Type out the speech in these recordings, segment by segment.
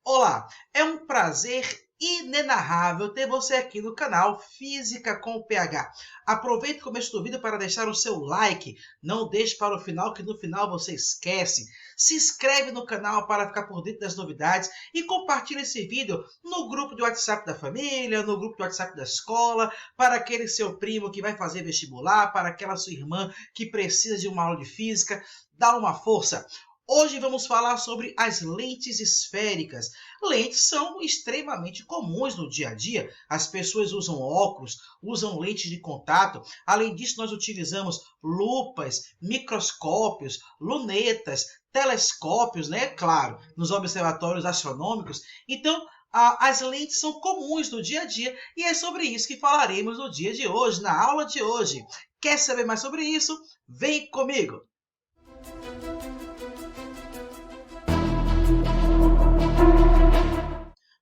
Olá, é um prazer inenarrável ter você aqui no canal Física com PH. Aproveite o começo do vídeo para deixar o seu like, não deixe para o final que no final você esquece. Se inscreve no canal para ficar por dentro das novidades e compartilhe esse vídeo no grupo de WhatsApp da família, no grupo de WhatsApp da escola, para aquele seu primo que vai fazer vestibular, para aquela sua irmã que precisa de uma aula de física. Dá uma força! Hoje vamos falar sobre as lentes esféricas. Lentes são extremamente comuns no dia a dia. As pessoas usam óculos, usam lentes de contato. Além disso, nós utilizamos lupas, microscópios, lunetas, telescópios, né? Claro, nos observatórios astronômicos. Então, as lentes são comuns no dia a dia e é sobre isso que falaremos no dia de hoje, na aula de hoje. Quer saber mais sobre isso? Vem comigo!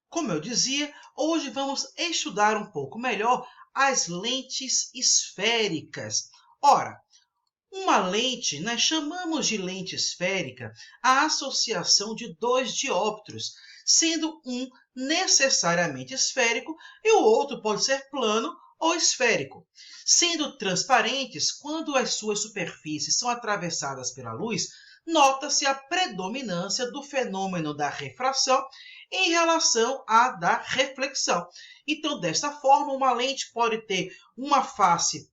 Como eu dizia, hoje vamos estudar um pouco melhor as lentes esféricas. Ora, uma lente, nós chamamos de lente esférica a associação de dois dióptros, sendo um necessariamente esférico e o outro pode ser plano ou esférico. Sendo transparentes, quando as suas superfícies são atravessadas pela luz, nota-se a predominância do fenômeno da refração em relação à da reflexão. Então, desta forma, uma lente pode ter uma face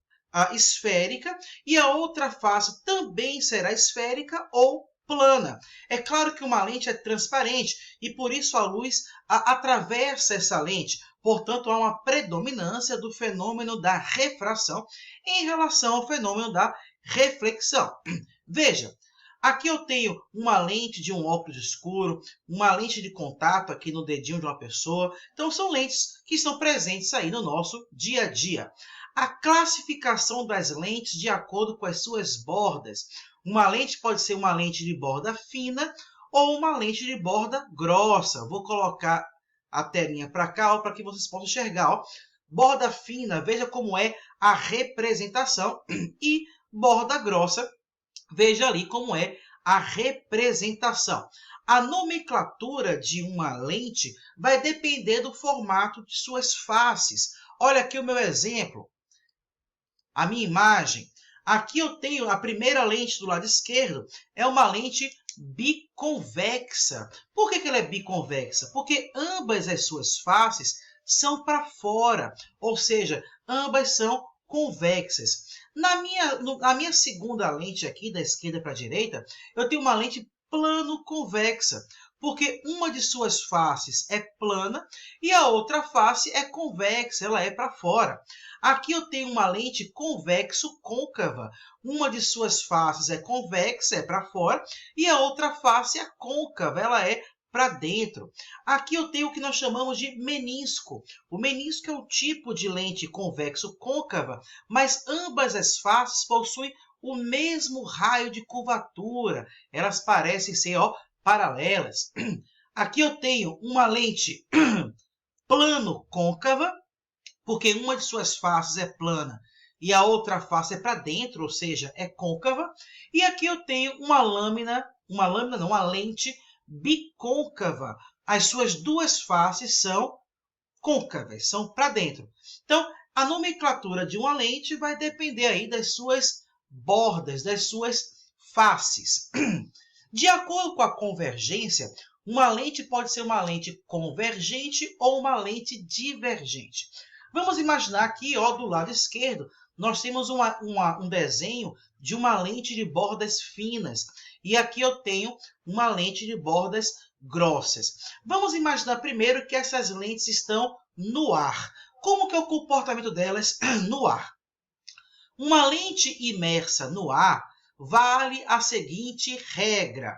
esférica e a outra face também será esférica ou plana. É claro que uma lente é transparente e por isso a luz atravessa essa lente. Portanto, há uma predominância do fenômeno da refração em relação ao fenômeno da reflexão. Veja, aqui eu tenho uma lente de um óculos escuro, uma lente de contato aqui no dedinho de uma pessoa. Então, são lentes que estão presentes aí no nosso dia a dia. A classificação das lentes de acordo com as suas bordas. Uma lente pode ser uma lente de borda fina ou uma lente de borda grossa. Vou colocar a telinha para cá para que vocês possam enxergar. Ó. Borda fina, veja como é a representação. E borda grossa, veja ali como é a representação. A nomenclatura de uma lente vai depender do formato de suas faces. Olha aqui o meu exemplo, a minha imagem. Aqui eu tenho a primeira lente do lado esquerdo, é uma lente biconvexa. Por que ela é biconvexa? Porque ambas as suas faces são para fora, ou seja, ambas são convexas. Na minha segunda lente aqui, da esquerda para a direita, eu tenho uma lente plano-convexa, porque uma de suas faces é plana e a outra face é convexa, ela é para fora. Aqui eu tenho uma lente convexo-côncava. Uma de suas faces é convexa, é para fora, e a outra face é côncava, ela é para dentro. Aqui eu tenho o que nós chamamos de menisco. O menisco é um tipo de lente convexo-côncava, mas ambas as faces possuem o mesmo raio de curvatura. Elas parecem ser paralelas. Aqui eu tenho uma lente plano-côncava, porque uma de suas faces é plana e a outra face é para dentro, ou seja, é côncava. E aqui eu tenho uma lente bicôncava. As suas duas faces são côncavas, são para dentro. Então, a nomenclatura de uma lente vai depender aí das suas bordas, das suas faces. De acordo com a convergência, uma lente pode ser uma lente convergente ou uma lente divergente. Vamos imaginar aqui, do lado esquerdo, nós temos um desenho de uma lente de bordas finas. E aqui eu tenho uma lente de bordas grossas. Vamos imaginar primeiro que essas lentes estão no ar. Como que é o comportamento delas no ar? Uma lente imersa no ar vale a seguinte regra.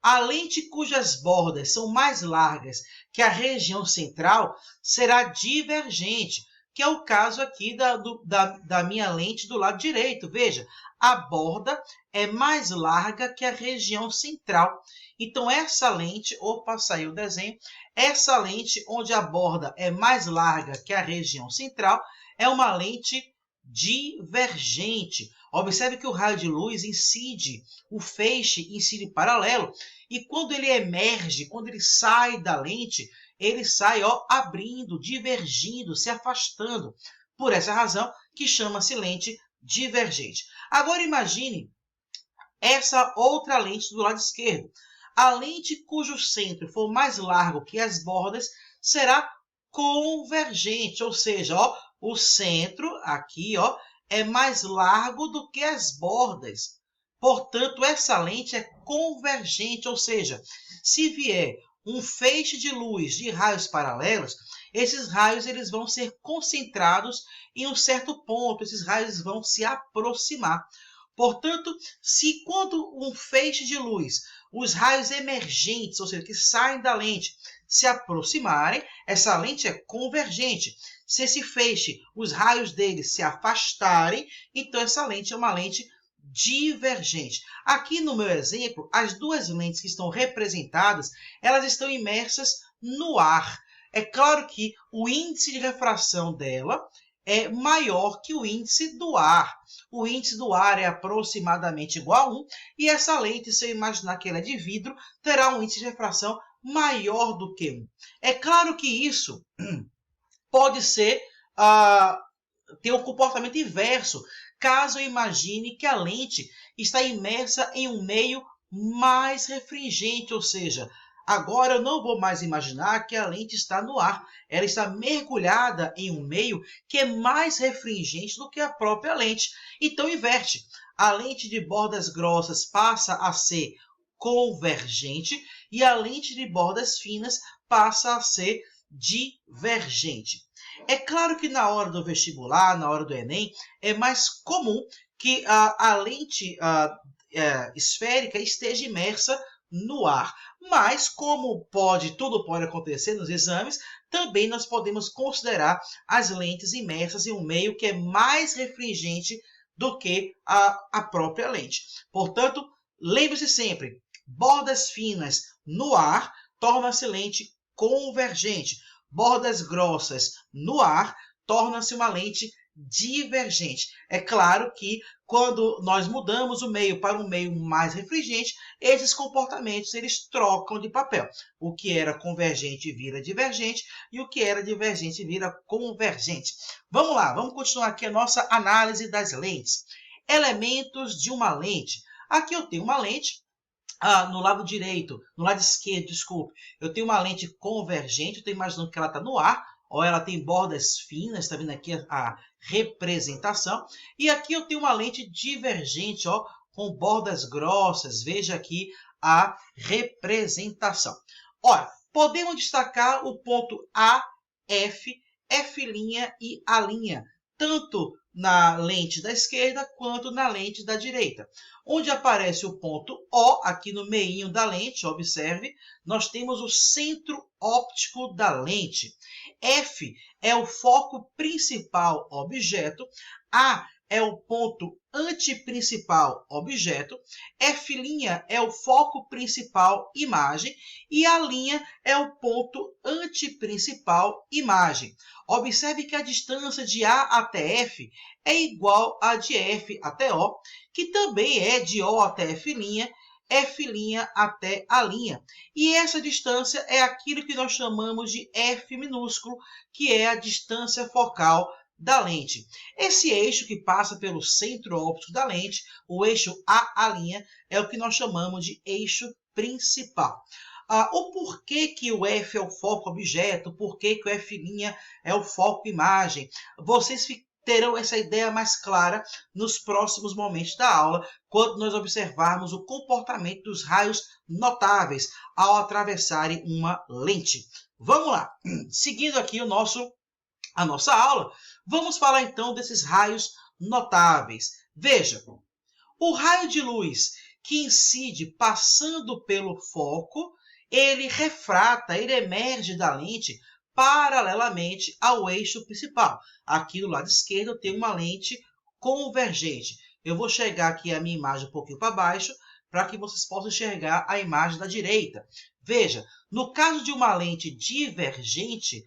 A lente cujas bordas são mais largas que a região central será divergente, que é o caso aqui da minha lente do lado direito. Veja, a borda é mais larga que a região central. Então, essa lente, saiu o desenho, essa lente onde a borda é mais larga que a região central é uma lente divergente. Observe que o raio de luz incide, o feixe incide paralelo. E quando ele emerge, quando ele sai da lente, ele sai abrindo, divergindo, se afastando. Por essa razão que chama-se lente divergente. Agora imagine essa outra lente do lado esquerdo. A lente cujo centro for mais largo que as bordas será convergente, ou seja, o centro aqui é mais largo do que as bordas. Portanto, essa lente é convergente, ou seja, se vier um feixe de luz de raios paralelos, esses raios eles vão ser concentrados em um certo ponto, esses raios vão se aproximar. Portanto, se quando um feixe de luz, os raios emergentes, ou seja, que saem da lente, se aproximarem, essa lente é convergente. Se esse feixe, os raios dele se afastarem, então essa lente é uma lente divergente. Aqui no meu exemplo, as duas lentes que estão representadas, elas estão imersas no ar. É claro que o índice de refração dela é maior que o índice do ar. O índice do ar é aproximadamente igual a 1, e essa lente, se eu imaginar que ela é de vidro, terá um índice de refração maior do que 1. É claro que isso pode ser ter um comportamento inverso, caso eu imagine que a lente está imersa em um meio mais refringente, ou seja, agora eu não vou mais imaginar que a lente está no ar, ela está mergulhada em um meio que é mais refringente do que a própria lente. Então inverte, a lente de bordas grossas passa a ser convergente e a lente de bordas finas passa a ser divergente. É claro que na hora do vestibular, na hora do Enem, é mais comum que a lente esférica esteja imersa no ar. Mas, como tudo pode acontecer nos exames, também nós podemos considerar as lentes imersas em um meio que é mais refringente do que a própria lente. Portanto, lembre-se sempre, bordas finas no ar torna-se lente convergente. Bordas grossas no ar torna-se uma lente divergente. É claro que quando nós mudamos o meio para um meio mais refringente, esses comportamentos eles trocam de papel. O que era convergente vira divergente e o que era divergente vira convergente. Vamos lá, vamos continuar aqui a nossa análise das lentes. Elementos de uma lente. Aqui eu tenho uma lente. No lado direito, no lado esquerdo, desculpe, eu tenho uma lente convergente, eu estou imaginando que ela está no ar, ou ela tem bordas finas, está vendo aqui a representação, e aqui eu tenho uma lente divergente, com bordas grossas, veja aqui a representação. Ora, podemos destacar o ponto A, F, F' e A', tanto na lente da esquerda quanto na lente da direita. Onde aparece o ponto O, aqui no meinho da lente, observe, nós temos o centro óptico da lente. F é o foco principal objeto, A é o ponto antiprincipal objeto, F' é o foco principal imagem e a linha é o ponto antiprincipal imagem. Observe que a distância de A até F é igual a de F até O, que também é de O até F', F' até A'. E essa distância é aquilo que nós chamamos de F minúsculo, que é a distância focal da lente. Esse eixo que passa pelo centro óptico da lente, o eixo A', é o que nós chamamos de eixo principal. O porquê que o F é o foco objeto, o porquê que o F' é o foco imagem, vocês terão essa ideia mais clara nos próximos momentos da aula, quando nós observarmos o comportamento dos raios notáveis ao atravessarem uma lente. Vamos lá, seguindo aqui a nossa aula, vamos falar então desses raios notáveis. Veja, o raio de luz que incide passando pelo foco, ele refrata, ele emerge da lente paralelamente ao eixo principal. Aqui do lado esquerdo eu tenho uma lente convergente. Eu vou chegar aqui a minha imagem um pouquinho para baixo, para que vocês possam enxergar a imagem da direita. Veja, no caso de uma lente divergente,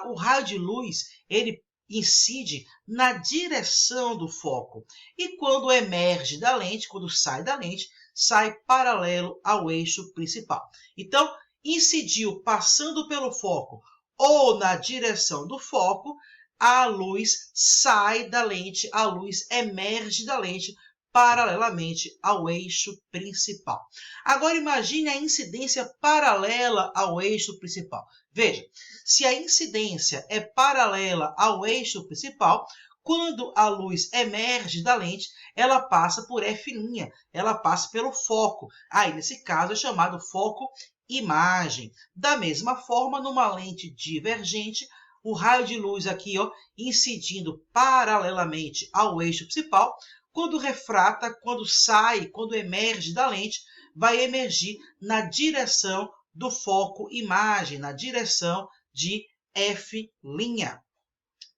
o raio de luz ele incide na direção do foco. E quando emerge da lente, quando sai da lente, sai paralelo ao eixo principal. Então, incidiu passando pelo foco ou na direção do foco, a luz sai da lente, a luz emerge da lente paralelamente ao eixo principal. Agora imagine a incidência paralela ao eixo principal. Veja, se a incidência é paralela ao eixo principal, quando a luz emerge da lente, ela passa por F', ela passa pelo foco. Aí, nesse caso, é chamado foco imagem. Da mesma forma, numa lente divergente, o raio de luz aqui, ó, incidindo paralelamente ao eixo principal, quando refrata, quando sai, quando emerge da lente, vai emergir na direção do foco imagem, na direção de F'.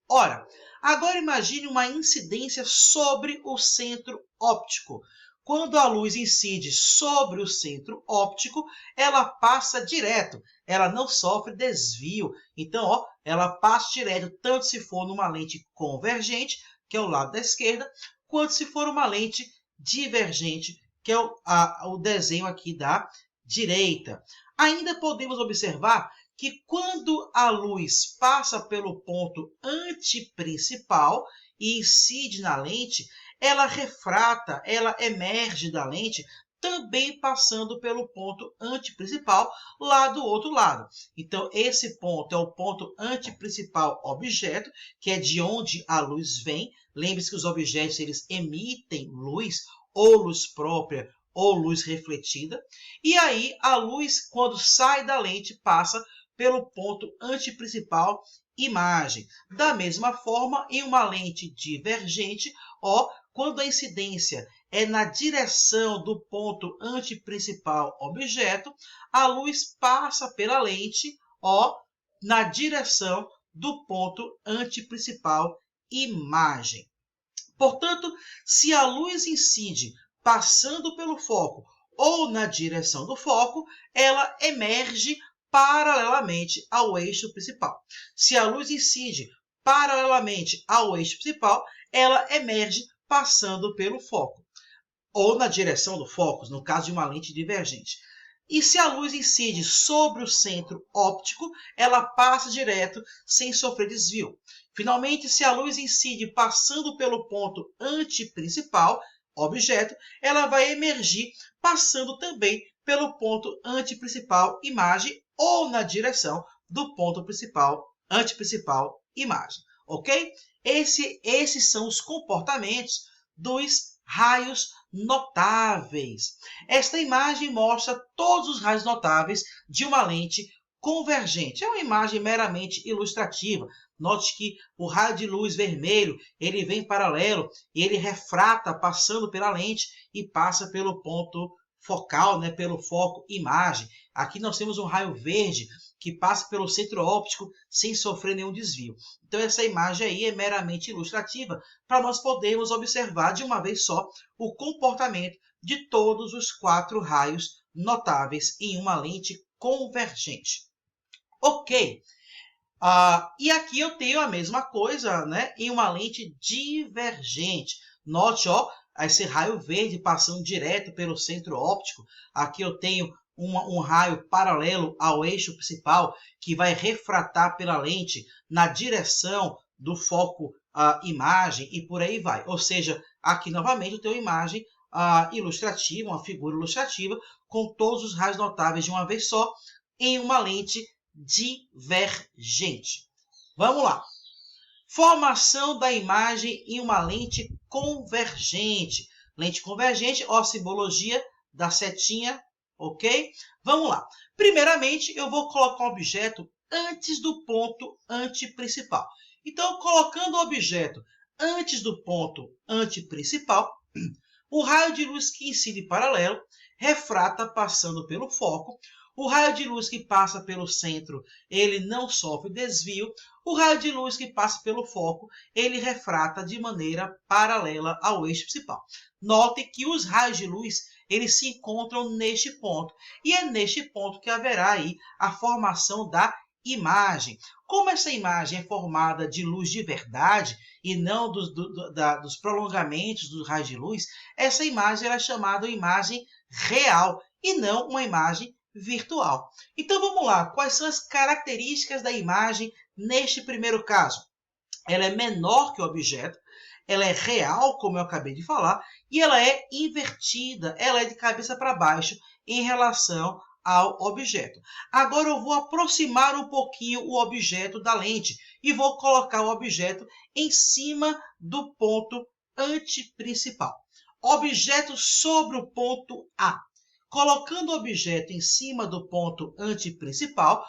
Ora, agora imagine uma incidência sobre o centro óptico. Quando a luz incide sobre o centro óptico, ela passa direto, ela não sofre desvio. Então, ó, ela passa direto, tanto se for numa lente convergente, que é o lado da esquerda, quanto se for uma lente divergente, que é o desenho aqui da direita. Ainda podemos observar que quando a luz passa pelo ponto antiprincipal e incide na lente, ela refrata, ela emerge da lente, também passando pelo ponto antiprincipal lá do outro lado. Então, esse ponto é o ponto antiprincipal objeto, que é de onde a luz vem. Lembre-se que os objetos eles emitem luz, ou luz própria, ou luz refletida. E aí, a luz, quando sai da lente, passa pelo ponto antiprincipal imagem. Da mesma forma, em uma lente divergente, ó, quando a incidência é na direção do ponto antiprincipal objeto, a luz passa pela lente, ó, na direção do ponto antiprincipal imagem. Portanto, se a luz incide passando pelo foco ou na direção do foco, ela emerge paralelamente ao eixo principal. Se a luz incide paralelamente ao eixo principal, ela emerge passando pelo foco, ou na direção do foco, no caso de uma lente divergente. E se a luz incide sobre o centro óptico, ela passa direto sem sofrer desvio. Finalmente, se a luz incide passando pelo ponto antiprincipal, objeto, ela vai emergir passando também pelo ponto antiprincipal imagem ou na direção do ponto principal antiprincipal imagem, ok? Esses são os comportamentos dos raios notáveis. Esta imagem mostra todos os raios notáveis de uma lente convergente. É uma imagem meramente ilustrativa. Note que o raio de luz vermelho, ele vem paralelo e ele refrata passando pela lente e passa pelo ponto focal, né, pelo foco imagem. Aqui nós temos um raio verde que passa pelo centro óptico sem sofrer nenhum desvio. Então essa imagem aí é meramente ilustrativa para nós podermos observar de uma vez só o comportamento de todos os 4 raios notáveis em uma lente convergente. Ok. E aqui eu tenho a mesma coisa, né, em uma lente divergente. Note, ó, esse raio verde passando direto pelo centro óptico. Aqui eu tenho um raio paralelo ao eixo principal que vai refratar pela lente na direção do foco imagem e por aí vai. Ou seja, aqui novamente eu tenho uma imagem ilustrativa, uma figura ilustrativa com todos os raios notáveis de uma vez só em uma lente divergente. Vamos lá. Formação da imagem em uma lente convergente. Lente convergente, ó, simbologia da setinha, ok? Vamos lá. Primeiramente, eu vou colocar um objeto antes do ponto antiprincipal. Então, colocando o objeto antes do ponto antiprincipal, o raio de luz que incide paralelo refrata passando pelo foco. O raio de luz que passa pelo centro, ele não sofre desvio. O raio de luz que passa pelo foco, ele refrata de maneira paralela ao eixo principal. Note que os raios de luz, eles se encontram neste ponto. E é neste ponto que haverá aí a formação da imagem. Como essa imagem é formada de luz de verdade e não dos prolongamentos dos raios de luz, essa imagem é chamada imagem real e não uma imagem virtual. Então vamos lá, quais são as características da imagem neste primeiro caso? Ela é menor que o objeto, ela é real, como eu acabei de falar, e ela é invertida, ela é de cabeça para baixo em relação ao objeto. Agora eu vou aproximar um pouquinho o objeto da lente e vou colocar o objeto em cima do ponto antiprincipal. Objeto sobre o ponto A. Colocando o objeto em cima do ponto antiprincipal,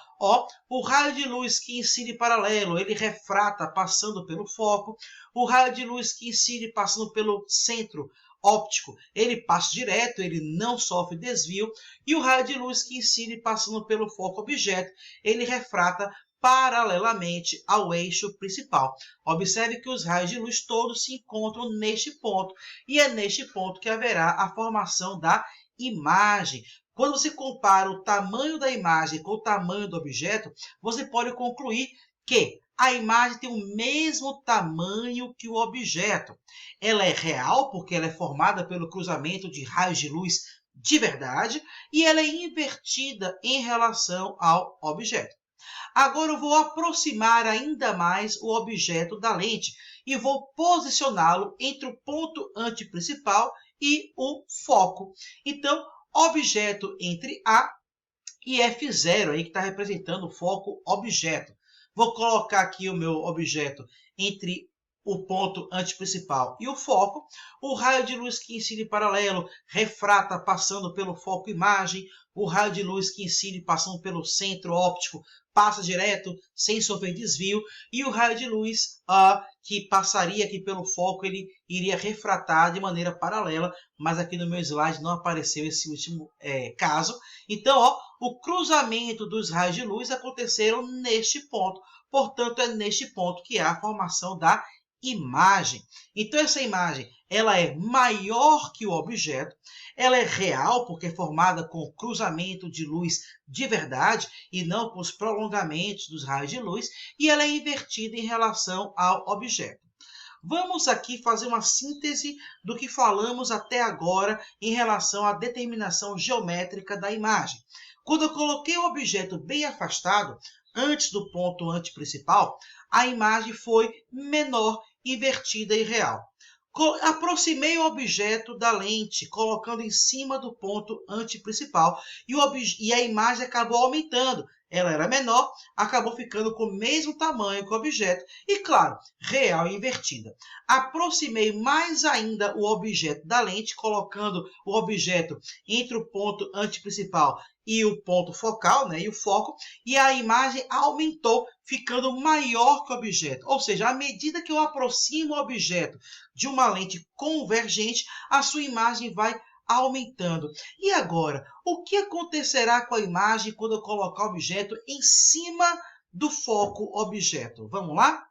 o raio de luz que incide paralelo, ele refrata passando pelo foco. O raio de luz que incide passando pelo centro óptico, ele passa direto, ele não sofre desvio. E o raio de luz que incide passando pelo foco objeto, ele refrata paralelamente ao eixo principal. Observe que os raios de luz todos se encontram neste ponto, e é neste ponto que haverá a formação da imagem. Quando você compara o tamanho da imagem com o tamanho do objeto, você pode concluir que a imagem tem o mesmo tamanho que o objeto. Ela é real porque ela é formada pelo cruzamento de raios de luz de verdade e ela é invertida em relação ao objeto. Agora eu vou aproximar ainda mais o objeto da lente e vou posicioná-lo entre o ponto antiprincipal e o foco. Então, objeto entre A e F0, aí que está representando o foco objeto. Vou colocar aqui o meu objeto entre o ponto antiprincipal e o foco. O raio de luz que incide paralelo refrata passando pelo foco imagem. O raio de luz que incide passando pelo centro óptico passa direto, sem sofrer desvio, e o raio de luz que passaria aqui pelo foco, ele iria refratar de maneira paralela, mas aqui no meu slide não apareceu esse último caso. Então, o cruzamento dos raios de luz aconteceram neste ponto, portanto, é neste ponto que há a formação da imagem. Então, essa imagem ela é maior que o objeto, ela é real porque é formada com cruzamento de luz de verdade e não com os prolongamentos dos raios de luz, e ela é invertida em relação ao objeto. Vamos aqui fazer uma síntese do que falamos até agora em relação à determinação geométrica da imagem. Quando eu coloquei o objeto bem afastado, antes do ponto antiprincipal, a imagem foi menor, invertida e real. Aproximei o objeto da lente, colocando em cima do ponto antiprincipal, e a imagem acabou aumentando. Ela era menor, acabou ficando com o mesmo tamanho que o objeto, e claro, real e invertida. Aproximei mais ainda o objeto da lente, colocando o objeto entre o ponto antiprincipal e o ponto focal, e o foco, e a imagem aumentou, ficando maior que o objeto. Ou seja, à medida que eu aproximo o objeto de uma lente convergente, a sua imagem vai aumentando. E agora, o que acontecerá com a imagem quando eu colocar o objeto em cima do foco objeto? Vamos lá?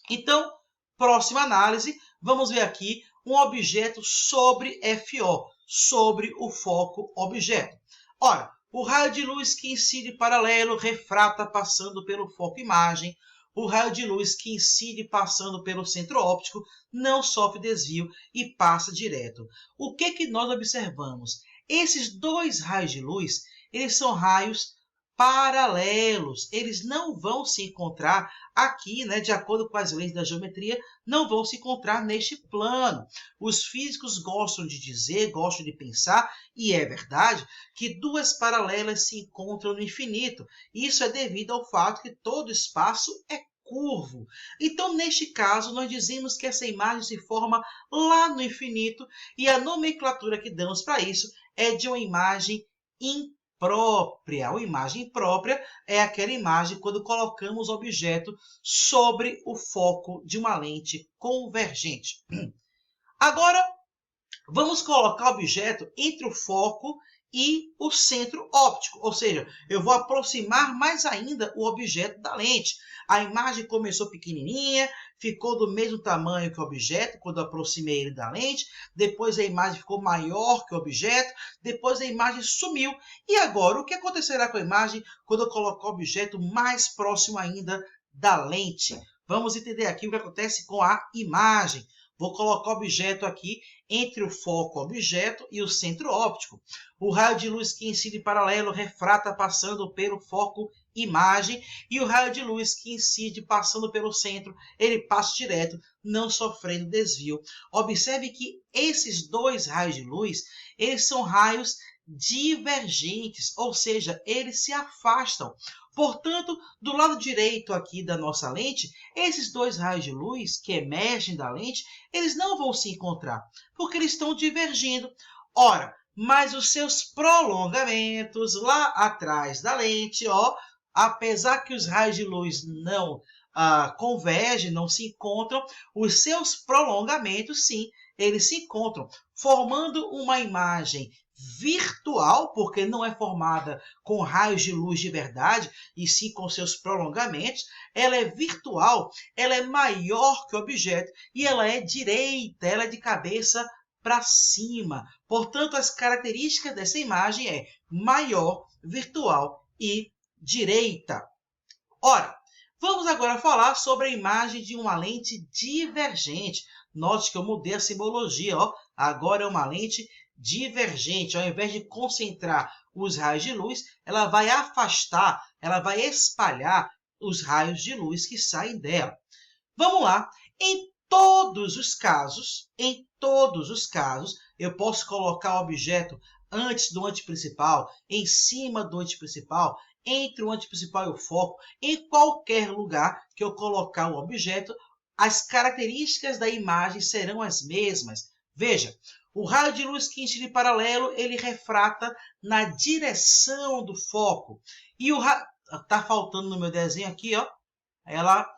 Então, próxima análise, vamos ver aqui um objeto sobre FO, sobre o foco objeto. Ora, o raio de luz que incide paralelo refrata passando pelo foco imagem. O raio de luz que incide passando pelo centro óptico não sofre desvio e passa direto. O que nós observamos? Esses dois raios de luz, eles são raios paralelos. Eles não vão se encontrar aqui, de acordo com as leis da geometria, não vão se encontrar neste plano. Os físicos gostam de dizer, gostam de pensar, e é verdade, que duas paralelas se encontram no infinito. Isso é devido ao fato que todo espaço é curvo. Então, neste caso, nós dizemos que essa imagem se forma lá no infinito, e a nomenclatura que damos para isso é de uma imagem imprópria. Uma imagem imprópria é aquela imagem quando colocamos o objeto sobre o foco de uma lente convergente. Agora, vamos colocar o objeto entre o foco e o centro óptico, ou seja, eu vou aproximar mais ainda o objeto da lente. A imagem começou pequenininha, ficou do mesmo tamanho que o objeto quando eu aproximei ele da lente, depois a imagem ficou maior que o objeto, depois a imagem sumiu. E agora, o que acontecerá com a imagem quando eu colocar o objeto mais próximo ainda da lente? Vamos entender aqui o que acontece com a imagem. Vou colocar o objeto aqui entre o foco objeto e o centro óptico. O raio de luz que incide paralelo refrata passando pelo foco imagem, e o raio de luz que incide passando pelo centro, ele passa direto, não sofrendo desvio. Observe que esses dois raios de luz, eles são raios divergentes, ou seja, eles se afastam. Portanto, do lado direito aqui da nossa lente, esses dois raios de luz que emergem da lente, eles não vão se encontrar, porque eles estão divergindo. Ora, mas os seus prolongamentos lá atrás da lente, ó, apesar que os raios de luz não convergem, não se encontram, os seus prolongamentos, sim, eles se encontram, formando uma imagem virtual, porque não é formada com raios de luz de verdade, e sim com seus prolongamentos. Ela é virtual, ela é maior que o objeto, e ela é direita, ela é de cabeça para cima. Portanto, as características dessa imagem é maior, virtual e direita. Ora, vamos agora falar sobre a imagem de uma lente divergente. Note que eu mudei a simbologia, ó. Agora é uma lente divergente. Ao invés de concentrar os raios de luz, ela vai afastar, ela vai espalhar os raios de luz que saem dela. Vamos lá. Em todos os casos, eu posso colocar o objeto antes do anteprincipal, em cima do anteprincipal, entre o anteprincipal e o foco, em qualquer lugar que eu colocar o objeto, as características da imagem serão as mesmas. Veja, o raio de luz que incide paralelo, ele refrata na direção do foco. E o raio... Está faltando no meu desenho aqui, ó.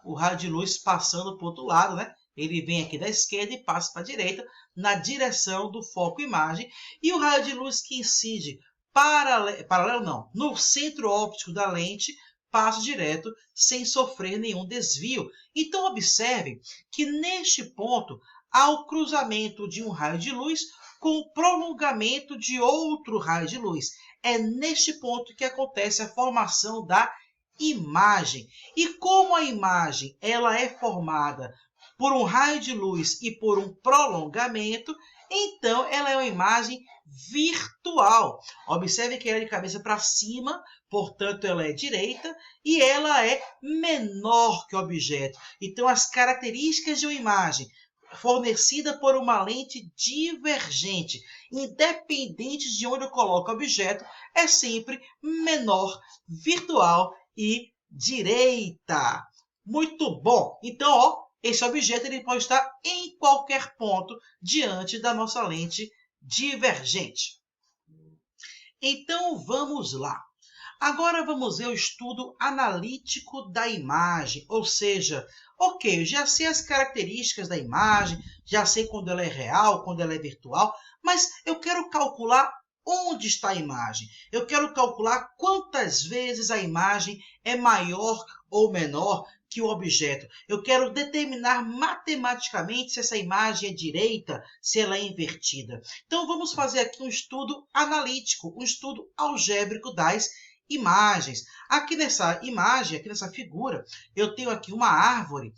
O raio de luz passando para o outro lado, né? Ele vem aqui da esquerda e passa para a direita, na direção do foco imagem. E o raio de luz que incide paralelo não, no centro óptico da lente, passa direto, sem sofrer nenhum desvio. Então, observe que neste ponto há o cruzamento de um raio de luz com o prolongamento de outro raio de luz. É neste ponto que acontece a formação da imagem. E como a imagem ela é formada por um raio de luz e por um prolongamento, então ela é uma imagem virtual. Observe que ela é de cabeça para cima, portanto ela é direita, e ela é menor que o objeto. Então as características de uma imagem fornecida por uma lente divergente, independente de onde eu coloco o objeto, é sempre menor, virtual e direita. Muito bom! Então, ó, esse objeto ele pode estar em qualquer ponto diante da nossa lente divergente. Então, vamos lá. Agora vamos ver o estudo analítico da imagem, ou seja, ok, eu já sei as características da imagem, já sei quando ela é real, quando ela é virtual, mas eu quero calcular onde está a imagem. Eu quero calcular quantas vezes a imagem é maior ou menor que o objeto. Eu quero determinar matematicamente se essa imagem é direita, se ela é invertida. Então, vamos fazer aqui um estudo analítico, um estudo algébrico das imagens. Aqui nessa imagem, aqui nessa figura, eu tenho aqui uma árvore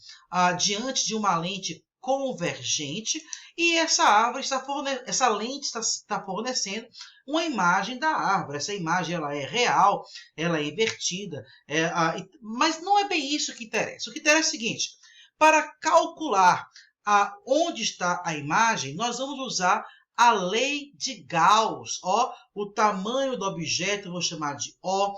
diante de uma lente convergente e essa lente está fornecendo uma imagem da árvore. Essa imagem ela é real, ela é invertida, mas não é bem isso que interessa. O que interessa é o seguinte: para calcular onde está a imagem, nós vamos usar a lei de Gauss. Ó, o tamanho do objeto eu vou chamar de O,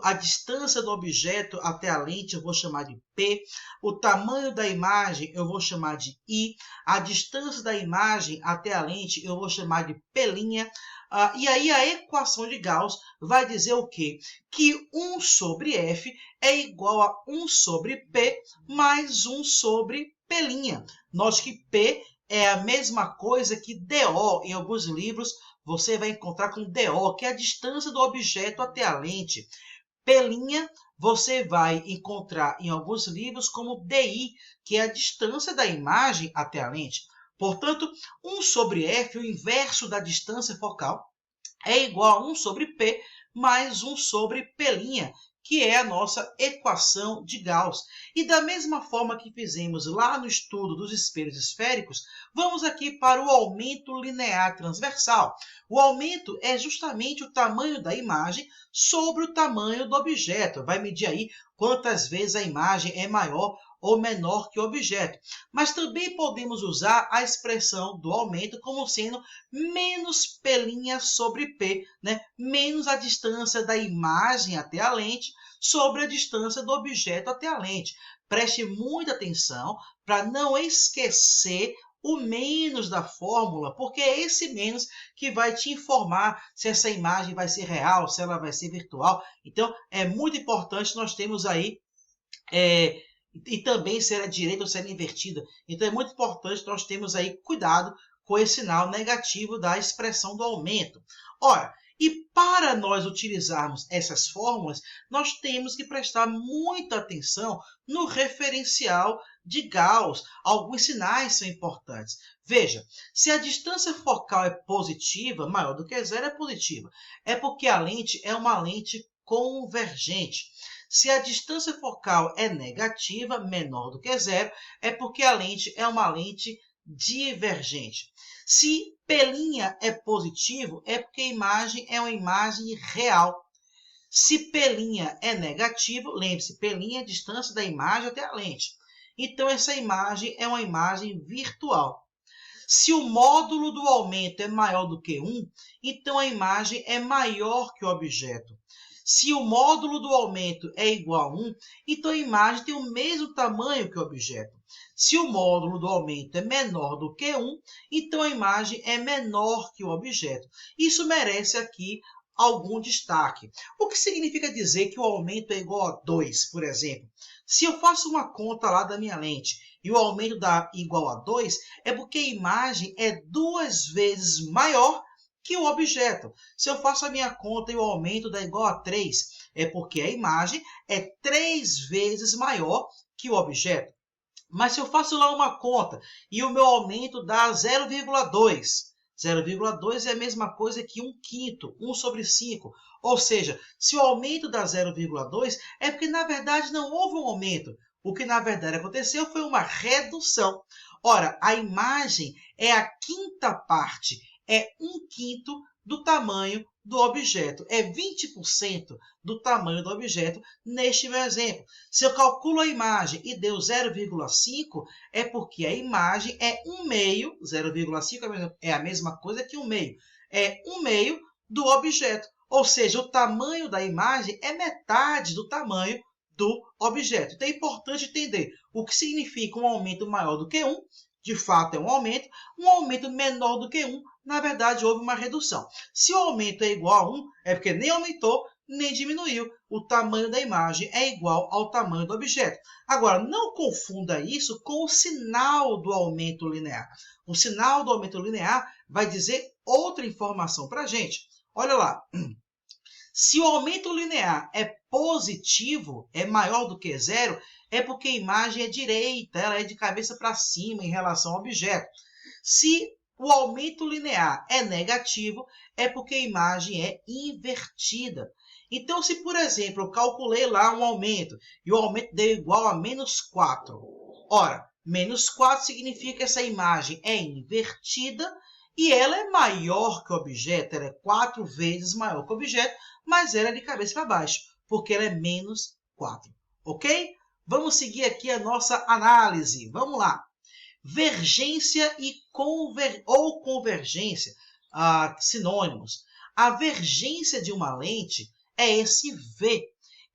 a distância do objeto até a lente eu vou chamar de P, o tamanho da imagem eu vou chamar de I, a distância da imagem até a lente eu vou chamar de P'. E aí a equação de Gauss vai dizer o quê? Que 1 sobre F é igual a 1 sobre P mais 1 sobre P'. Note que P é a mesma coisa que DO. Em alguns livros você vai encontrar com DO, que é a distância do objeto até a lente. P' você vai encontrar em alguns livros como DI, que é a distância da imagem até a lente. Portanto, 1 sobre F, o inverso da distância focal, é igual a 1 sobre P mais 1 sobre P', que é a nossa equação de Gauss. E da mesma forma que fizemos lá no estudo dos espelhos esféricos, vamos aqui para o aumento linear transversal. O aumento é justamente o tamanho da imagem sobre o tamanho do objeto. Vai medir aí quantas vezes a imagem é maior ou menor que o objeto. Mas também podemos usar a expressão do aumento como sendo menos P' sobre P, né? Menos a distância da imagem até a lente sobre a distância do objeto até a lente. Preste muita atenção para não esquecer o menos da fórmula, porque é esse menos que vai te informar se essa imagem vai ser real, se ela vai ser virtual. Então, é muito importante nós termos aí e também se ela é direita ou se ela é invertida. Então é muito importante nós termos aí cuidado com esse sinal negativo da expressão do aumento. Ora, e para nós utilizarmos essas fórmulas, nós temos que prestar muita atenção no referencial de Gauss. Alguns sinais são importantes. Veja, se a distância focal é positiva, maior do que zero é positiva, é porque a lente é uma lente convergente. Se a distância focal é negativa, menor do que zero, é porque a lente é uma lente divergente. Se P' é positivo, é porque a imagem é uma imagem real. Se P' é negativo, lembre-se, P' é a distância da imagem até a lente. Então, essa imagem é uma imagem virtual. Se o módulo do aumento é maior do que 1, então a imagem é maior que o objeto. Se o módulo do aumento é igual a 1, então a imagem tem o mesmo tamanho que o objeto. Se o módulo do aumento é menor do que 1, então a imagem é menor que o objeto. Isso merece aqui algum destaque. O que significa dizer que o aumento é igual a 2, por exemplo? Se eu faço uma conta lá da minha lente e o aumento dá igual a 2, é porque a imagem é 2 vezes maior que o objeto. Se eu faço a minha conta e o aumento dá igual a 3, é porque a imagem é 3 vezes maior que o objeto. Mas se eu faço lá uma conta e o meu aumento dá 0,2, 0,2 é a mesma coisa que 1/5, 1 sobre 5. Ou seja, se o aumento dá 0,2, é porque na verdade não houve um aumento. O que na verdade aconteceu foi uma redução. Ora, a imagem é a quinta parte, é 1/5 do tamanho do objeto. É 20% do tamanho do objeto neste meu exemplo. Se eu calculo a imagem e deu 0,5, é porque a imagem é 1/2, 0,5 é a mesma coisa que 1/2. É 1/2 do objeto. Ou seja, o tamanho da imagem é metade do tamanho do objeto. Então é importante entender o que significa um aumento maior do que 1, de fato é um aumento menor do que 1, na verdade houve uma redução. Se o aumento é igual a 1, é porque nem aumentou, nem diminuiu. O tamanho da imagem é igual ao tamanho do objeto. Agora, não confunda isso com o sinal do aumento linear. O sinal do aumento linear vai dizer outra informação para a gente. Olha lá. Se o aumento linear é positivo, é maior do que zero, é porque a imagem é direita, ela é de cabeça para cima em relação ao objeto. Se o aumento linear é negativo, é porque a imagem é invertida. Então, se, por exemplo, eu calculei lá um aumento e o aumento deu igual a -4. Ora, -4 significa que essa imagem é invertida e ela é maior que o objeto, ela é 4 vezes maior que o objeto, mas ela é de cabeça para baixo, porque ela é -4, ok? Vamos seguir aqui a nossa análise. Vamos lá. Vergência ou convergência, sinônimos. A vergência de uma lente é esse V,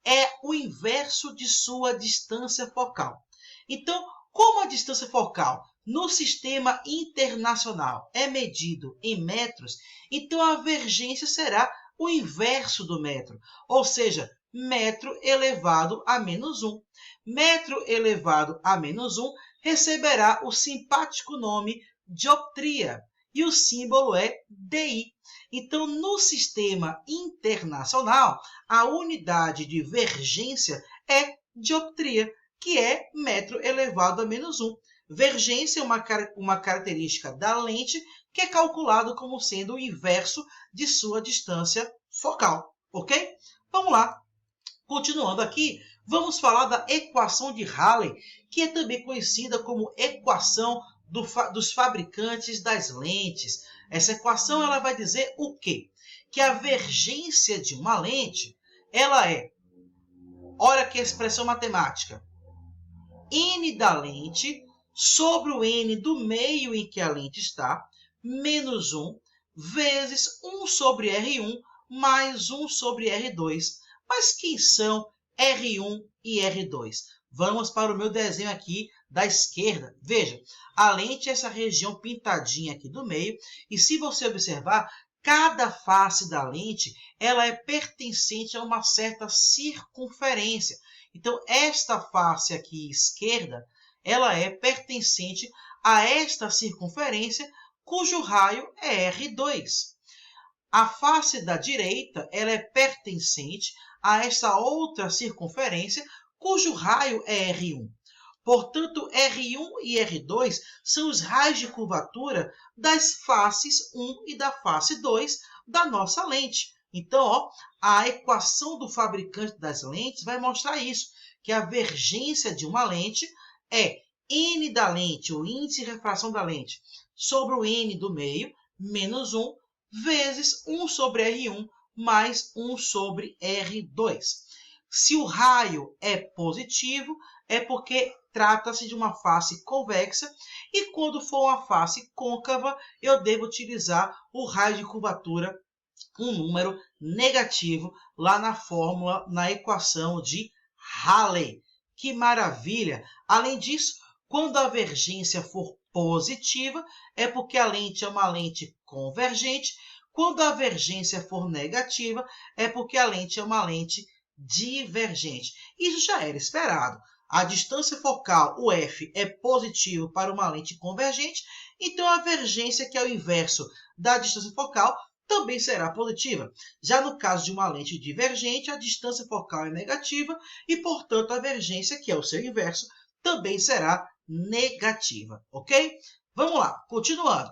é o inverso de sua distância focal. Então, como a distância focal no sistema internacional é medido em metros, então a vergência será o inverso do metro, ou seja, metro elevado a -1. Metro elevado a -1 receberá o simpático nome dioptria e o símbolo é DI. Então, no sistema internacional, a unidade de vergência é dioptria, que é metro elevado a -1. Vergência é uma característica da lente que é calculado como sendo o inverso de sua distância focal, ok? Vamos lá. Continuando aqui, vamos falar da equação de Rayleigh, que é também conhecida como equação dos fabricantes das lentes. Essa equação ela vai dizer o quê? Que a vergência de uma lente, ela é, olha aqui a expressão matemática, n da lente sobre o n do meio em que a lente está, menos 1, vezes 1 sobre R1 mais 1 sobre R2. Mas quem são R1 e R2? Vamos para o meu desenho aqui da esquerda. Veja, a lente é essa região pintadinha aqui do meio, e se você observar, cada face da lente ela é pertencente a uma certa circunferência. Então, esta face aqui esquerda, ela é pertencente a esta circunferência, cujo raio é R2. A face da direita, ela é pertencente a essa outra circunferência, cujo raio é R1. Portanto, R1 e R2 são os raios de curvatura das faces 1 e da face 2 da nossa lente. Então, ó, a equação do fabricante das lentes vai mostrar isso, que a vergência de uma lente é n da lente, o índice de refração da lente, sobre o n do meio, menos 1, vezes 1 sobre R1 mais 1 sobre R2. Se o raio é positivo, é porque trata-se de uma face convexa, e quando for uma face côncava, eu devo utilizar o raio de curvatura, um número negativo, lá na fórmula, na equação de Rayleigh. Que maravilha! Além disso, quando a vergência for positiva, é porque a lente é uma lente convergente. Quando a vergência for negativa, é porque a lente é uma lente divergente. Isso já era esperado. A distância focal, o f, é positivo para uma lente convergente, então a vergência, que é o inverso da distância focal, também será positiva. Já no caso de uma lente divergente, a distância focal é negativa e, portanto, a vergência, que é o seu inverso, também será negativa, ok? Vamos lá, continuando.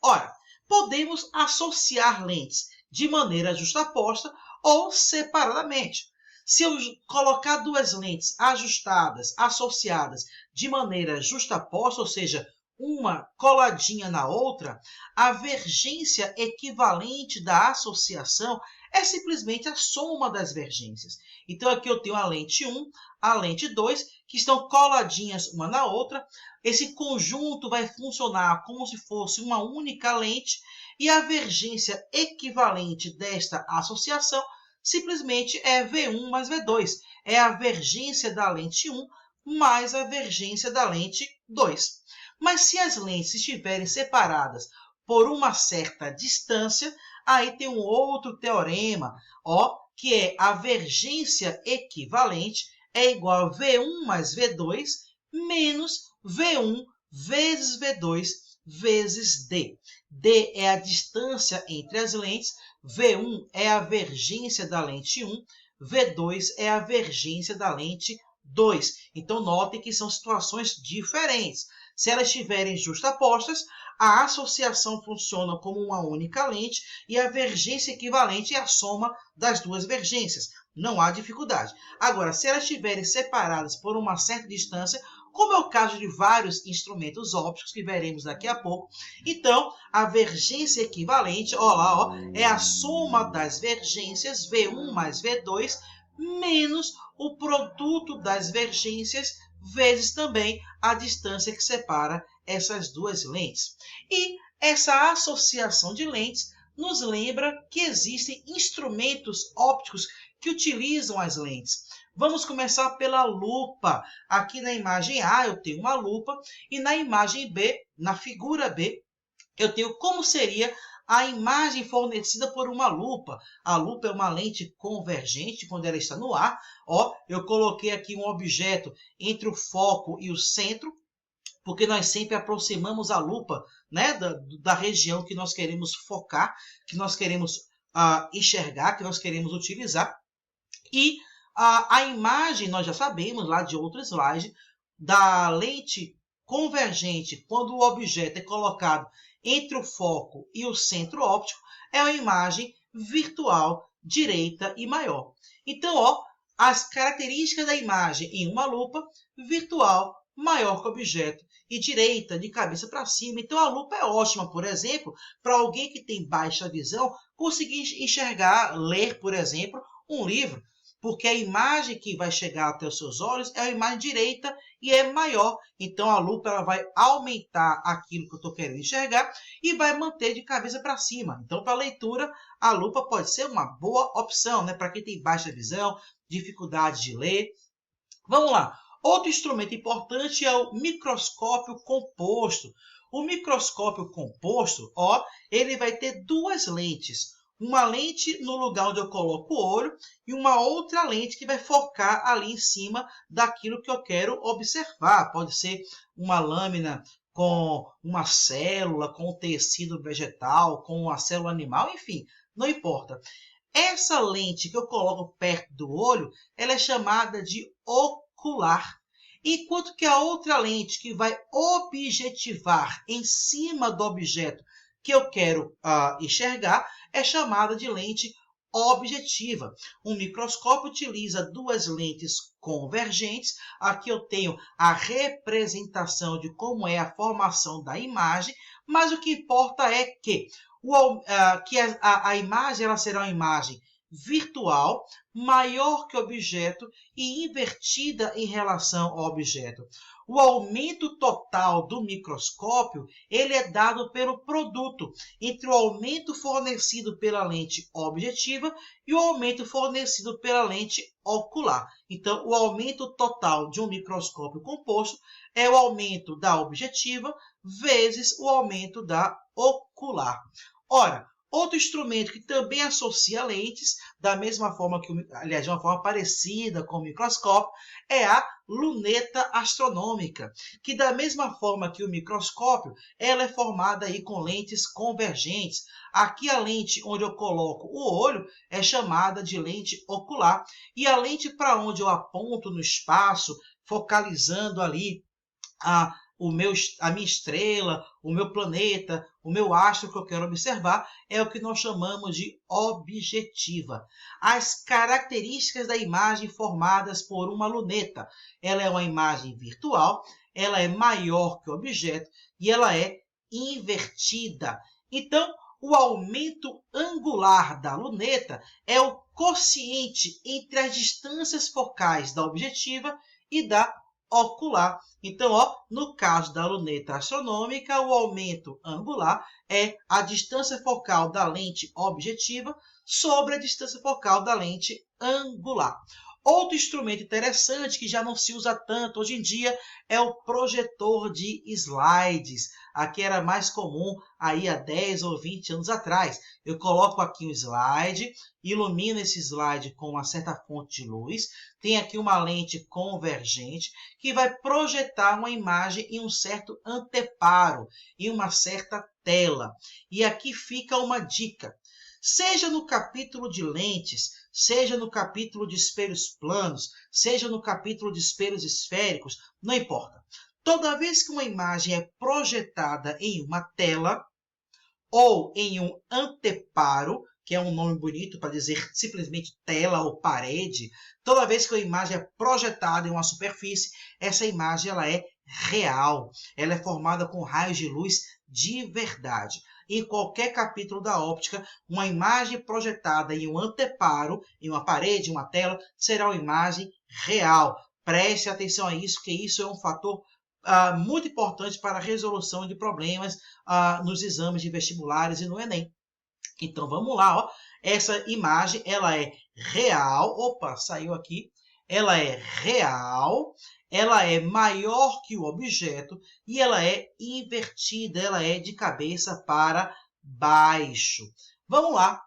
Ora, podemos associar lentes de maneira justaposta ou separadamente. Se eu colocar duas lentes ajustadas, associadas de maneira justaposta, ou seja, uma coladinha na outra, a vergência equivalente da associação é simplesmente a soma das vergências. Então, aqui eu tenho a lente 1, a lente 2, que estão coladinhas uma na outra. Esse conjunto vai funcionar como se fosse uma única lente, e a vergência equivalente desta associação simplesmente é V1 mais V2. É a vergência da lente 1 mais a vergência da lente 2. Mas se as lentes estiverem separadas por uma certa distância, aí tem um outro teorema, ó, que é a vergência equivalente é igual a V1 mais V2 menos V1 vezes V2 vezes D. D é a distância entre as lentes, V1 é a vergência da lente 1, V2 é a vergência da lente 2. Então, notem que são situações diferentes. Se elas estiverem justapostas, a associação funciona como uma única lente e a vergência equivalente é a soma das duas vergências. Não há dificuldade. Agora, se elas estiverem separadas por uma certa distância, como é o caso de vários instrumentos ópticos que veremos daqui a pouco, então a vergência equivalente, ó lá, ó, é a soma das vergências V1 mais V2 menos o produto das vergências vezes também a distância que separa essas duas lentes. E essa associação de lentes nos lembra que existem instrumentos ópticos que utilizam as lentes. Vamos começar pela lupa. Aqui na imagem A eu tenho uma lupa e na imagem B, na figura B, eu tenho como seria a imagem fornecida por uma lupa. A lupa é uma lente convergente quando ela está no ar. Ó, eu coloquei aqui um objeto entre o foco e o centro, porque nós sempre aproximamos a lupa, né, da região que nós queremos focar, que nós queremos enxergar, que nós queremos utilizar. E a imagem, nós já sabemos lá de outro slide, da lente convergente, quando o objeto é colocado entre o foco e o centro óptico, é uma imagem virtual, direita e maior. Então, ó, as características da imagem em uma lupa, virtual, maior que o objeto, e direita, de cabeça para cima. Então, a lupa é ótima, por exemplo, para alguém que tem baixa visão, conseguir enxergar, ler, por exemplo, um livro, porque a imagem que vai chegar até os seus olhos é a imagem direita e é maior. Então, a lupa ela vai aumentar aquilo que eu estou querendo enxergar e vai manter de cabeça para cima. Então, para leitura, a lupa pode ser uma boa opção, né? Para quem tem baixa visão, dificuldade de ler. Vamos lá. Outro instrumento importante é o microscópio composto. O microscópio composto, ó, ele vai ter duas lentes. Uma lente no lugar onde eu coloco o olho e uma outra lente que vai focar ali em cima daquilo que eu quero observar. Pode ser uma lâmina com uma célula, com um tecido vegetal, com uma célula animal, enfim, não importa. Essa lente que eu coloco perto do olho, ela é chamada de ocular. Enquanto que a outra lente que vai objetivar em cima do objeto que eu quero enxergar é chamada de lente objetiva. Um microscópio utiliza duas lentes convergentes. Aqui eu tenho a representação de como é a formação da imagem, mas o que importa é que a imagem ela será uma imagem virtual, maior que o objeto e invertida em relação ao objeto. O aumento total do microscópio ele é dado pelo produto entre o aumento fornecido pela lente objetiva e o aumento fornecido pela lente ocular. Então, o aumento total de um microscópio composto é o aumento da objetiva vezes o aumento da ocular. Ora, outro instrumento que também associa lentes, da mesma forma que, aliás, de uma forma parecida com o microscópio, é a luneta astronômica, que da mesma forma que o microscópio, ela é formada aí com lentes convergentes. Aqui a lente onde eu coloco o olho é chamada de lente ocular, e a lente para onde eu aponto no espaço, focalizando ali a minha estrela, o meu planeta, o meu astro que eu quero observar, é o que nós chamamos de objetiva. As características da imagem formadas por uma luneta. Ela é uma imagem virtual, ela é maior que o objeto e ela é invertida. Então, o aumento angular da luneta é o quociente entre as distâncias focais da objetiva e da ocular. Então, ó, no caso da luneta astronômica, o aumento angular é a distância focal da lente objetiva sobre a distância focal da lente angular. Outro instrumento interessante que já não se usa tanto hoje em dia é o projetor de slides. Aqui era mais comum aí há 10 ou 20 anos atrás. Eu coloco aqui o slide, ilumino esse slide com uma certa fonte de luz, tem aqui uma lente convergente que vai projetar uma imagem em um certo anteparo, em uma certa tela. E aqui fica uma dica. Seja no capítulo de lentes, seja no capítulo de espelhos planos, seja no capítulo de espelhos esféricos, não importa. Toda vez que uma imagem é projetada em uma tela ou em um anteparo, que é um nome bonito para dizer simplesmente tela ou parede, toda vez que a imagem é projetada em uma superfície, essa imagem ela é real. Ela é formada com raios de luz de verdade. Em qualquer capítulo da óptica, uma imagem projetada em um anteparo, em uma parede, em uma tela, será uma imagem real. Preste atenção a isso, que isso é um fator muito importante para a resolução de problemas nos exames de vestibulares e no Enem. Então, vamos lá, ó. Essa imagem, ela é real. Opa, saiu aqui. Ela é real, ela é maior que o objeto e ela é invertida, ela é de cabeça para baixo. Vamos lá.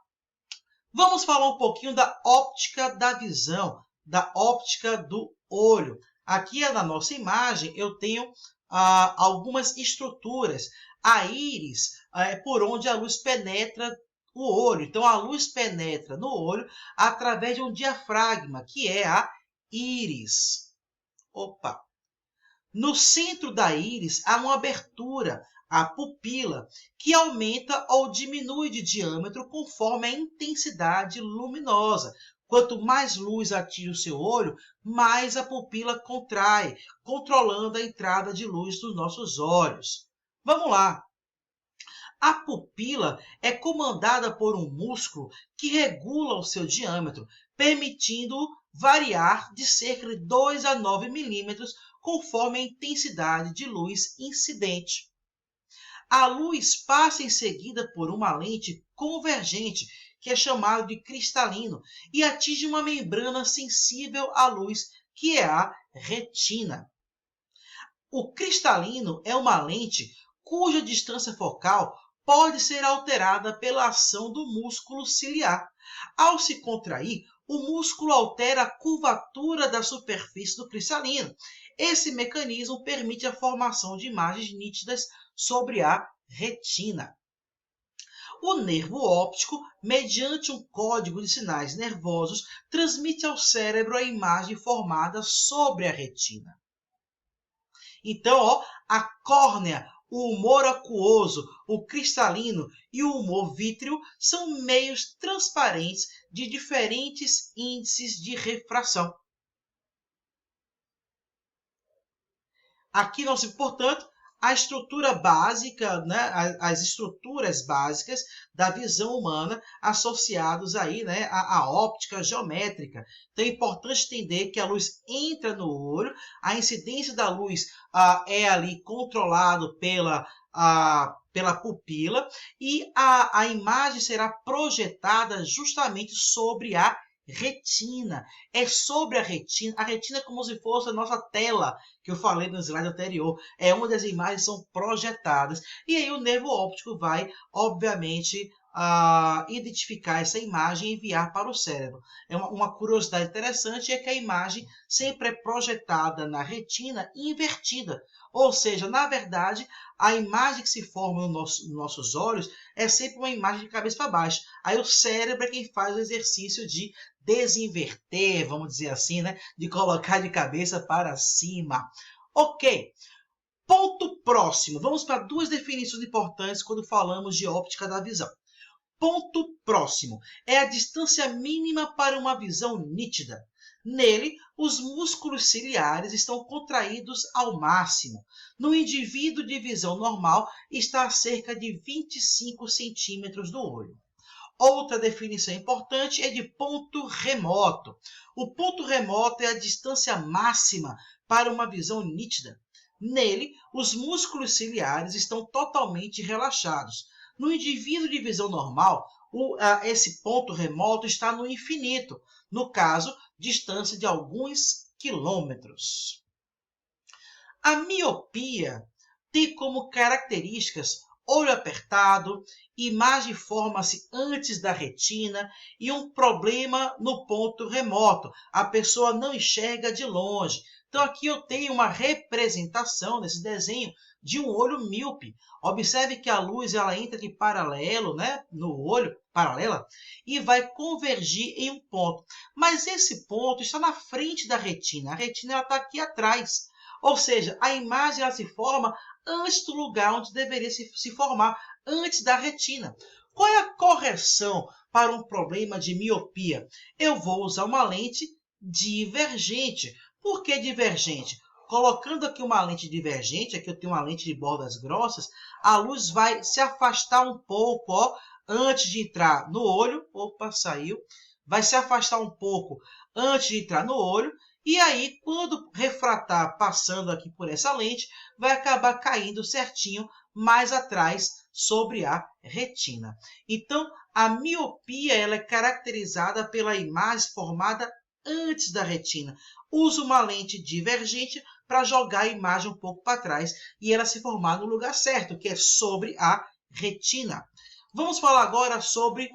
Vamos falar um pouquinho da óptica da visão, da óptica do olho. Aqui na nossa imagem eu tenho algumas estruturas. A íris é por onde a luz penetra o olho. Então, a luz penetra no olho através de um diafragma, que é a íris. Opa! No centro da íris há uma abertura, a pupila, que aumenta ou diminui de diâmetro conforme a intensidade luminosa. Quanto mais luz atinge o seu olho, mais a pupila contrai, controlando a entrada de luz dos nossos olhos. Vamos lá. A pupila é comandada por um músculo que regula o seu diâmetro, permitindo variar de cerca de 2 a 9 milímetros conforme a intensidade de luz incidente. A luz passa em seguida por uma lente convergente, que é chamado de cristalino, e atinge uma membrana sensível à luz, que é a retina. O cristalino é uma lente cuja distância focal pode ser alterada pela ação do músculo ciliar. Ao se contrair, o músculo altera a curvatura da superfície do cristalino. Esse mecanismo permite a formação de imagens nítidas sobre a retina. O nervo óptico, mediante um código de sinais nervosos, transmite ao cérebro a imagem formada sobre a retina. Então, a córnea, o humor aquoso, o cristalino e o humor vítreo são meios transparentes de diferentes índices de refração. Aqui nós, portanto, a estrutura básica, né, as estruturas básicas da visão humana associados aí, né, à óptica geométrica. Então é importante entender que a luz entra no olho, a incidência da luz é ali controlado pela pupila e a imagem será projetada justamente sobre a retina. É sobre a retina. A retina é como se fosse a nossa tela, que eu falei no slide anterior. É onde as imagens são projetadas. E aí o nervo óptico vai, obviamente, identificar essa imagem e enviar para o cérebro. É uma curiosidade interessante é que a imagem sempre é projetada na retina invertida. Ou seja, na verdade, a imagem que se forma nos nossos olhos é sempre uma imagem de cabeça para baixo. Aí o cérebro é quem faz o exercício de desinverter, vamos dizer assim, né? De colocar de cabeça para cima. Ok. Ponto próximo. Vamos para duas definições importantes quando falamos de óptica da visão. Ponto próximo é a distância mínima para uma visão nítida. Nele, os músculos ciliares estão contraídos ao máximo. No indivíduo de visão normal, está a cerca de 25 centímetros do olho. Outra definição importante é de ponto remoto. O ponto remoto é a distância máxima para uma visão nítida. Nele, os músculos ciliares estão totalmente relaxados. No indivíduo de visão normal, esse ponto remoto está no infinito, no caso, distância de alguns quilômetros. A miopia tem como características olho apertado, imagem forma-se antes da retina e um problema no ponto remoto. A pessoa não enxerga de longe. Então aqui eu tenho uma representação nesse desenho de um olho míope. Observe que a luz ela entra de paralelo, né, no olho, paralela, e vai convergir em um ponto. Mas esse ponto está na frente da retina. A retina está aqui atrás. Ou seja, a imagem ela se forma antes do lugar onde deveria se formar, antes da retina. Qual é a correção para um problema de miopia? Eu vou usar uma lente divergente. Por que divergente? Colocando aqui uma lente divergente, aqui eu tenho uma lente de bordas grossas, a luz vai se afastar um pouco, antes de entrar no olho. Opa, saiu. Vai se afastar um pouco antes de entrar no olho. E aí, quando refratar passando aqui por essa lente, vai acabar caindo certinho mais atrás sobre a retina. Então, a miopia ela é caracterizada pela imagem formada antes da retina. Uso uma lente divergente para jogar a imagem um pouco para trás e ela se formar no lugar certo, que é sobre a retina. Vamos falar agora sobre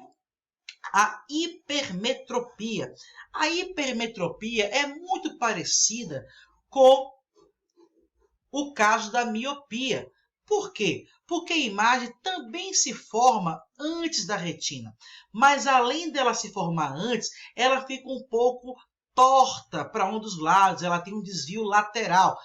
a hipermetropia. A hipermetropia é muito parecida com o caso da miopia. Por quê? Porque a imagem também se forma antes da retina. Mas além dela se formar antes, ela fica um pouco torta para um dos lados, ela tem um desvio lateral.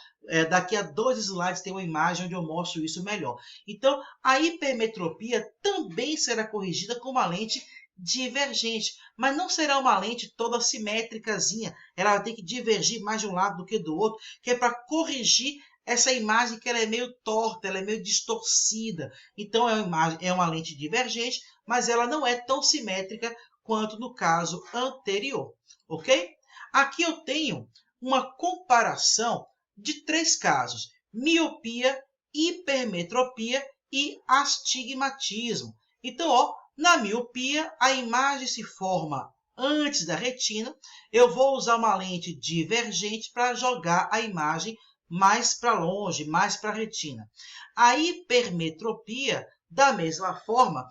Daqui a 2 slides tem uma imagem onde eu mostro isso melhor. Então, a hipermetropia também será corrigida com uma lente divergente, mas não será uma lente toda simétricazinha, ela vai ter que divergir mais de um lado do que do outro, que é para corrigir essa imagem que ela é meio torta, ela é meio distorcida. Então é uma lente divergente, mas ela não é tão simétrica quanto no caso anterior, ok? Aqui eu tenho uma comparação de 3 casos: miopia, hipermetropia e astigmatismo. Então, ó, na miopia, a imagem se forma antes da retina. Eu vou usar uma lente divergente para jogar a imagem mais para longe, mais para a retina. A hipermetropia, da mesma forma,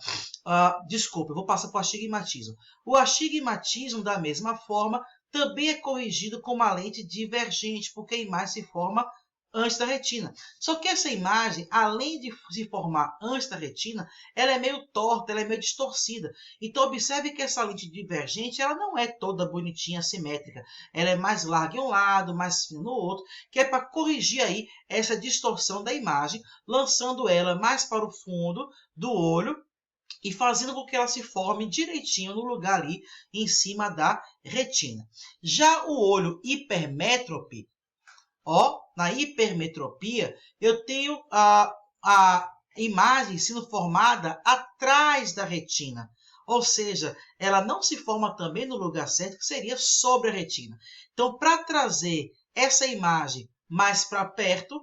desculpa, eu vou passar para o astigmatismo. O astigmatismo, da mesma forma, também é corrigido com uma lente divergente, porque a imagem se forma antes da retina. Só que essa imagem, além de se formar antes da retina, ela é meio torta, ela é meio distorcida. Então observe que essa lente divergente, ela não é toda bonitinha, simétrica. Ela é mais larga em um lado, mais fina no outro, que é para corrigir aí essa distorção da imagem, lançando ela mais para o fundo do olho e fazendo com que ela se forme direitinho no lugar ali em cima da retina. Já o olho hipermétrope, ó, na hipermetropia, eu tenho a imagem sendo formada atrás da retina. Ou seja, ela não se forma também no lugar certo, que seria sobre a retina. Então, para trazer essa imagem mais para perto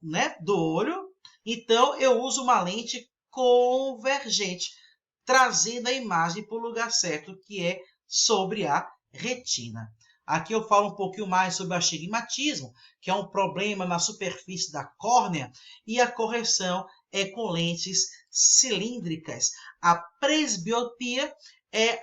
né, do olho, então eu uso uma lente convergente, trazendo a imagem para o lugar certo, que é sobre a retina. Aqui eu falo um pouquinho mais sobre o astigmatismo, que é um problema na superfície da córnea, e a correção é com lentes cilíndricas. A presbiopia é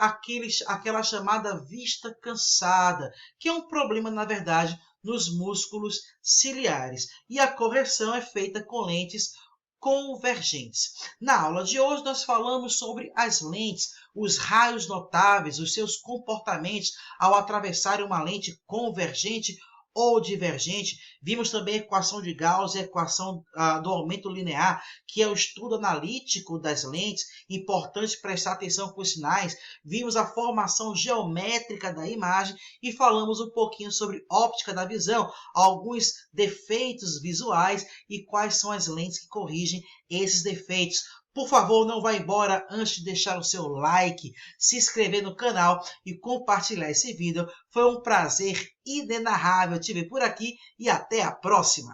aquela chamada vista cansada, que é um problema, na verdade, nos músculos ciliares. E a correção é feita com lentes convergentes. Na aula de hoje, nós falamos sobre as lentes, os raios notáveis, os seus comportamentos ao atravessar uma lente convergente ou divergente. Vimos também a equação de Gauss e a equação do aumento linear, que é o estudo analítico das lentes, importante prestar atenção com os sinais. Vimos a formação geométrica da imagem e falamos um pouquinho sobre óptica da visão, alguns defeitos visuais e quais são as lentes que corrigem esses defeitos. Por favor, não vá embora antes de deixar o seu like, se inscrever no canal e compartilhar esse vídeo. Foi um prazer inenarrável te ver por aqui e até a próxima!